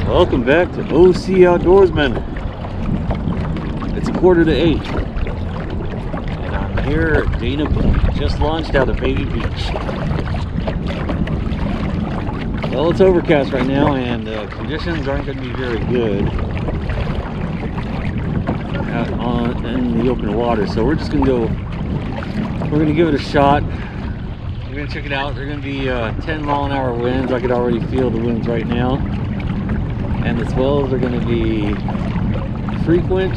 Welcome back to OC Outdoorsman. It's 7:45, and I'm here at Dana Point. Just launched out of Baby Beach. Well, it's overcast right now, and conditions aren't going to be very good out in the open water. So we're just going to go. We're going to give it a shot. We're going to check it out. They're going to be 10-mile-an-hour winds. I could already feel the winds right now. And the swells are going to be frequent.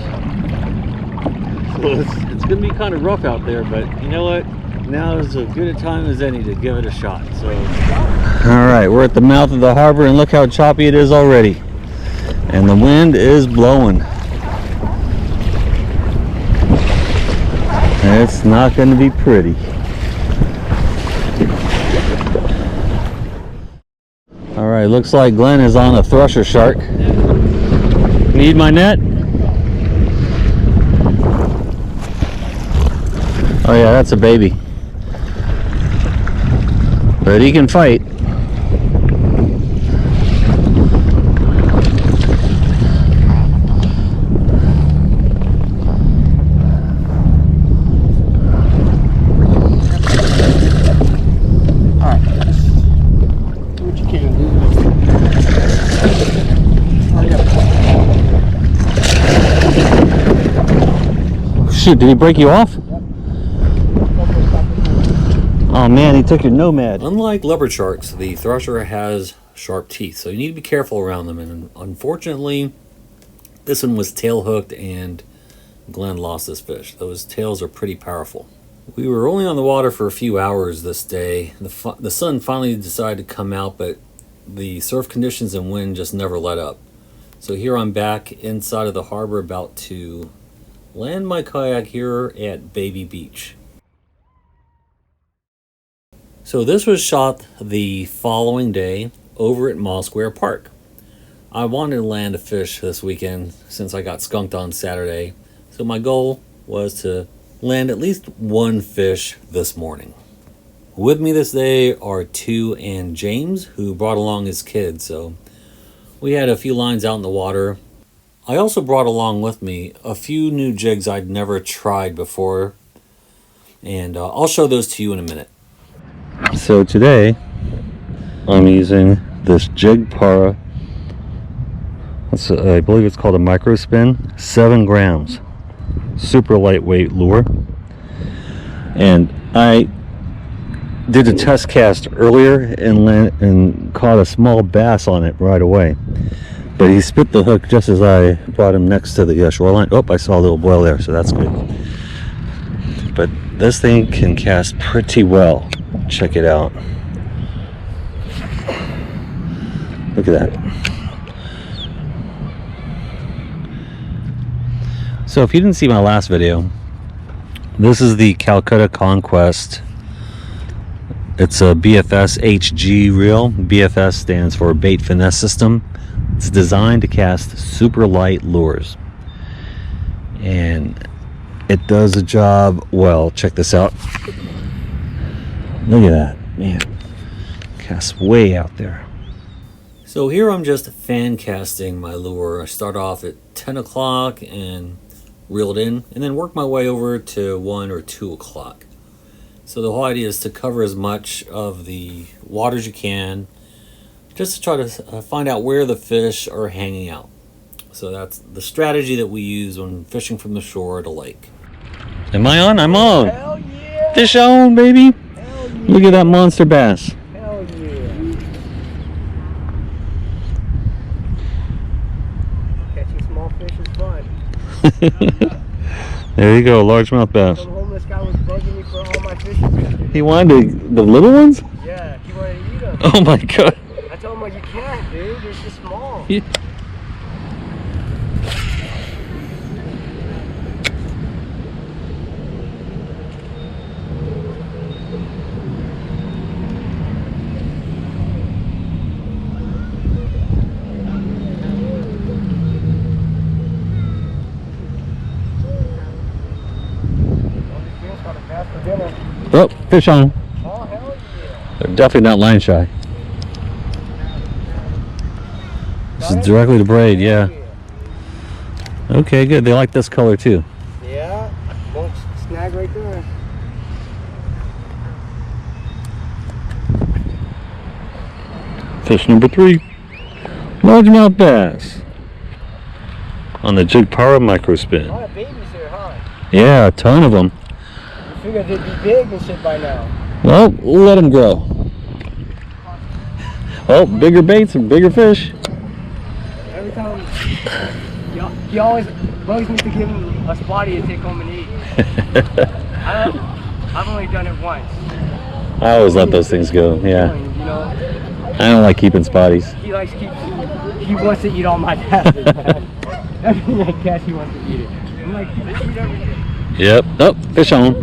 So it's going to be kind of rough out there, but you know what? Now is as good a time as any to give it a shot. So, all right, we're at the mouth of the harbor, and look how choppy it is already. And the wind is blowing. It's not going to be pretty. All right, looks like Glenn is on a thresher shark. Need my net? Oh yeah, that's a baby. But he can fight. Shoot, did he break you off? Oh man, he took your nomad. Unlike leopard sharks, the thresher has sharp teeth, so you need to be careful around them. And unfortunately, this one was tail hooked and Glenn lost this fish. Those tails are pretty powerful. We were only on the water for a few hours this day. The sun finally decided to come out, but the surf conditions and wind just never let up. So here I'm back inside of the harbor, about to land my kayak here at Baby Beach. So this was shot the following day over at Mall Square Park. I wanted to land a fish this weekend since I got skunked on Saturday. So my goal was to land at least one fish this morning. With me this day are Tu and James, who brought along his kids. So we had a few lines out in the water. I also brought along with me a few new jigs I'd never tried before, and I'll show those to you in a minute. So today I'm using this Jigpara, I believe it's called a micro spin, 7 grams, super lightweight lure. And I did a test cast earlier and caught a small bass on it right away. But he spit the hook just as I brought him next to the shoreline. Oh, I saw a little boil there, so that's good. But this thing can cast pretty well. Check it out. Look at that. So if you didn't see my last video, this is the Calcutta Conquest. It's a BFS HG reel. BFS stands for Bait Finesse System. It's designed to cast super light lures, and it does a job well. Check this out. Look at that, man. Casts way out there. So here I'm just fan casting my lure. I start off at 10 o'clock and reel it in, and then work my way over to 1 or 2 o'clock. So the whole idea is to cover as much of the water as you can, just to try to find out where the fish are hanging out. So that's the strategy that we use when fishing from the shore to lake. Am I on? I'm on. Hell yeah. Fish on, baby. Hell yeah. Look at that monster bass. Hell yeah. Catching small fish is fun. There you go, largemouth bass. Some homeless guy was bugging me for all my fishes. He wanted the little ones? Yeah, he wanted to eat them. Oh my god. I told him, like, you can't, dude. They're just small. Yeah. Oh, fish on. Oh, hell yeah. They're definitely not line shy. Just directly to braid, yeah. Okay, good. They like this color too. Yeah, won't snag right there. Fish number 3. Largemouth bass. On the Jigpara micro A spin. lot of babies here, huh? Yeah, a ton of them. You figured they'd be big and shit by now. Well, let them grow. Well, bigger baits and bigger fish. Every time, he always bugs me to give him a spotty to take home and eat. I've only done it once. I always let those things go, yeah. You know, I don't like keeping spotties. He wants to eat all my passes, man. Everything I catch, he wants to eat it. I'm like, let's eat everything. Yep. Oh, fish on.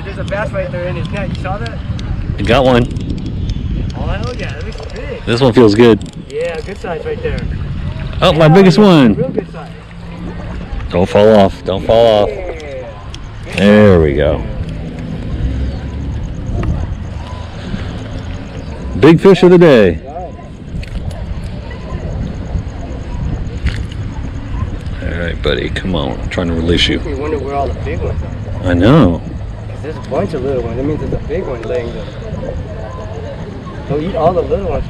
There's a bass right there in his net. You saw that? You got one. Oh, hell yeah. It looks big. This one feels good. Yeah, good size right there. Oh, my biggest one. Real good size. Don't fall off. Don't fall off. Yeah. There we go. Big fish of the day. All right, buddy. Come on. I'm trying to release you. You wonder where all the big ones are. I know. Because there's a bunch of little ones. That means there's a big one laying there. They'll eat all the little ones.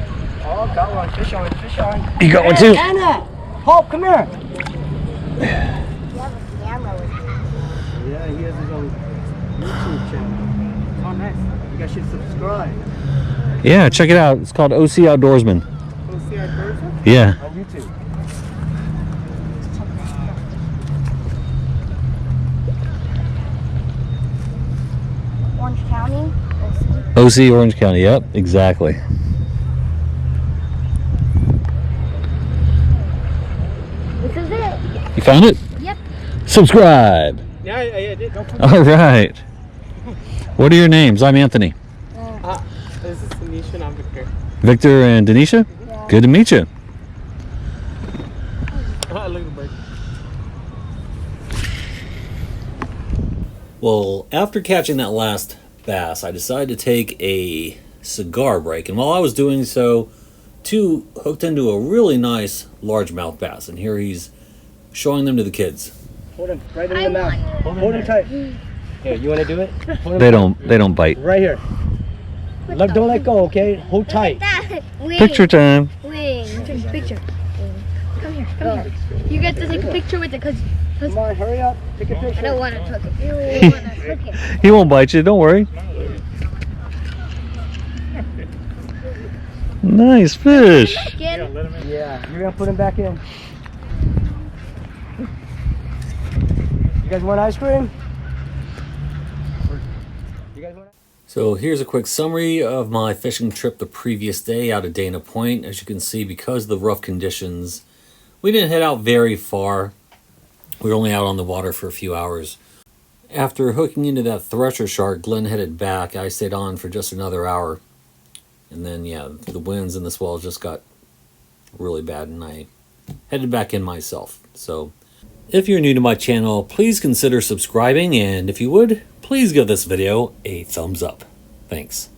Oh, got one. Fish on. Fish on. You got one too? Anna! Hope, come here. Yeah, he has his own YouTube channel. Oh, nice. You guys should subscribe. Yeah, check it out. It's called OC Outdoorsman. OC Outdoorsman? Yeah. On YouTube. Orange County. OC Orange County. Yep, exactly. This is it. You found it? Yep. Subscribe. Yeah, I did. Don't put All right. What are your names? I'm Anthony. This is Tanisha and I'm Victor. Victor and Denisha? Yeah. Good to meet you. Look at the bird. Well, after catching that last bass, I decided to take a cigar break. And while I was doing so, two hooked into a really nice largemouth bass. And here he's showing them to the kids. Hold him right in the mouth. Hold him tight. Here, you want to do it? Hold him They don't bite. right here. Don't let go, okay? Hold tight. Picture time. Picture. Come here. Come here. You get to take a picture with it because Come on, hurry up. Take a picture. I don't want to hook it. You want to hook it. He won't bite you. Don't worry. Nice fish. Again. Yeah, you're gonna put him back in. You guys want ice cream? You guys want? So here's a quick summary of my fishing trip the previous day out of Dana Point. As you can see, because of the rough conditions, we didn't head out very far. We were only out on the water for a few hours. After hooking into that thresher shark, Glenn headed back. I stayed on for just another hour. And then, yeah, the winds and the swells just got really bad, and I headed back in myself. So if you're new to my channel, please consider subscribing, and if you would, please give this video a thumbs up. Thanks.